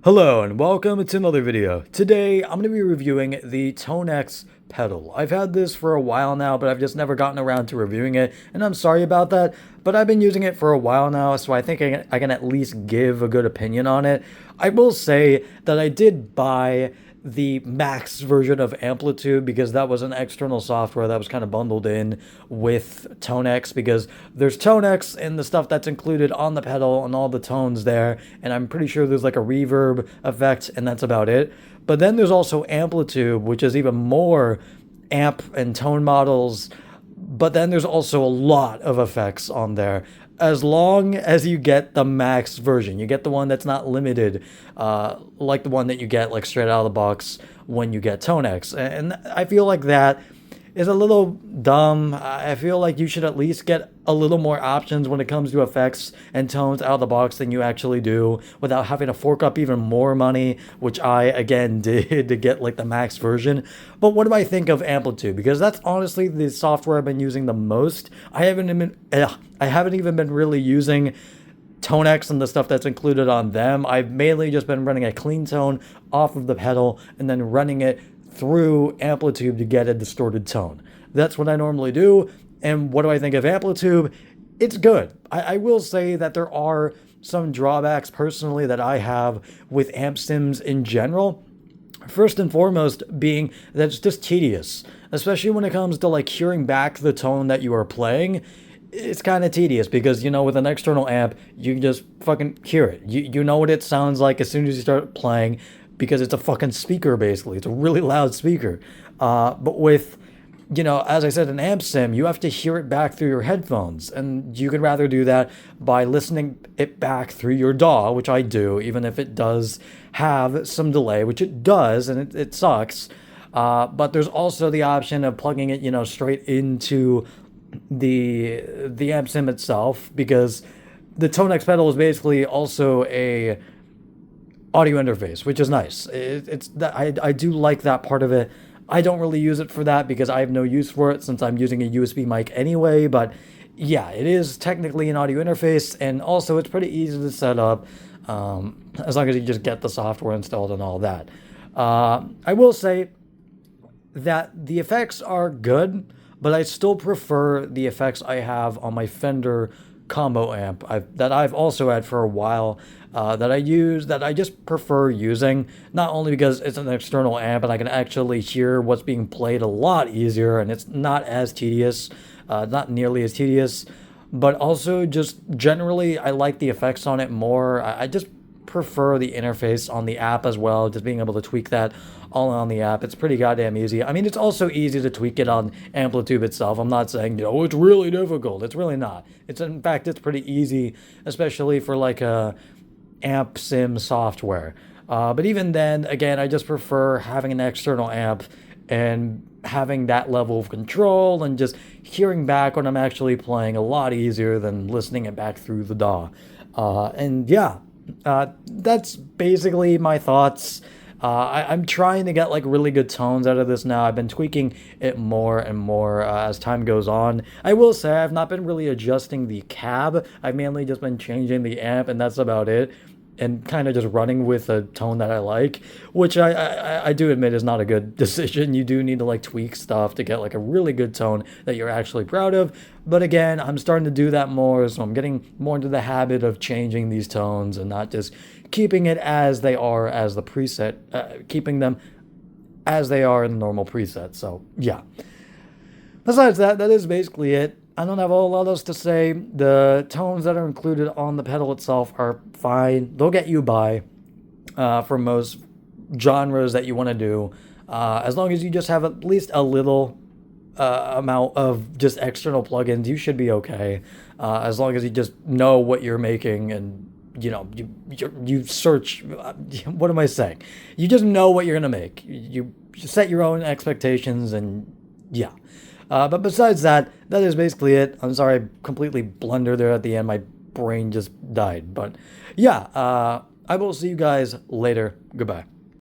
Hello and welcome to another video. Today I'm going to be reviewing the TONEX pedal. I've had this for a while now, but I've just never gotten around to reviewing it, and I'm sorry about that, but I've been using it for a while now, so I think I can at least give a good opinion on it. I will say that I did buy the max version of Amplitude because that was an external software that was kind of bundled in with TONEX, because there's TONEX and the stuff that's included on the pedal and all the tones there, and I'm pretty sure there's like a reverb effect and that's about it. But then there's also Amplitude, which is even more amp and tone models, but then there's also a lot of effects on there. As long as you get the max version, you get the one that's not limited, like the one that you get like straight out of the box when you get TONEX. And I feel like that is a little dumb. I feel like you should at least get a little more options when it comes to effects and tones out of the box than you actually do, without having to fork up even more money, which I again did to get like the max version. But what do I think of Amplitude? Because that's honestly the software I've been using the most. I haven't even been really using TONEX and the stuff that's included on them. I've mainly just been running a clean tone off of the pedal and then running it through Amplitude to get a distorted tone. That's what I normally do. And what do I think of Amplitude? It's good. I will say that there are some drawbacks personally that I have with amp sims in general. First and foremost being that it's just tedious, especially when it comes to like hearing back the tone that you are playing. It's kind of tedious because, you know, with an external amp, you can just fucking hear it. You know what it sounds like as soon as you start playing, because it's a fucking speaker, basically. It's a really loud speaker. But with, you know, as I said, an amp sim, you have to hear it back through your headphones. And you could rather do that by listening it back through your DAW, which I do, even if it does have some delay, which it does, and it sucks. But there's also the option of plugging it, you know, straight into the amp sim itself, because the TONEX pedal is basically also a audio interface, which is nice. It's that I do like that part of it. I don't really use it for that because I have no use for it since I'm using a USB mic anyway, but yeah, it is technically an audio interface, and also it's pretty easy to set up, as long as you just get the software installed and all that. I will say that the effects are good, but I still prefer the effects I have on my Fender combo amp that I've also had for a while, that I just prefer using, not only because it's an external amp and I can actually hear what's being played a lot easier and it's not as tedious, not nearly as tedious, but also just generally I like the effects on it more. I just prefer the interface on the app as well, just being able to tweak that all on the app. It's pretty goddamn easy. I mean, it's also easy to tweak it on Amplitude itself. I'm not saying, you know, it's really difficult. It's really not. In fact, it's pretty easy, especially for like a amp sim software. But even then, again, I just prefer having an external amp and having that level of control and just hearing back when I'm actually playing a lot easier than listening it back through the DAW. And yeah, that's basically my thoughts. I'm trying to get like really good tones out of this now. I've been tweaking it more and more as time goes on. I will say I've not been really adjusting the cab. I've mainly just been changing the amp, and that's about it. And kind of just running with a tone that I like, which I do admit is not a good decision. You do need to like tweak stuff to get like a really good tone that you're actually proud of. But again, I'm starting to do that more, so I'm getting more into the habit of changing these tones and not just keeping it as they are as the preset, keeping them as they are in the normal preset. So yeah. Besides that, that is basically it. I don't have a whole lot else to say. The tones that are included on the pedal itself are fine. They'll get you by for most genres that you want to do. As long as you just have at least a little amount of just external plugins, you should be okay. As long as you just know what you're making, and you know, you search. What am I saying? You just know what you're gonna make. You set your own expectations, and yeah. But besides that, that is basically it. I'm sorry, I completely blundered there at the end. My brain just died. But yeah, I will see you guys later. Goodbye.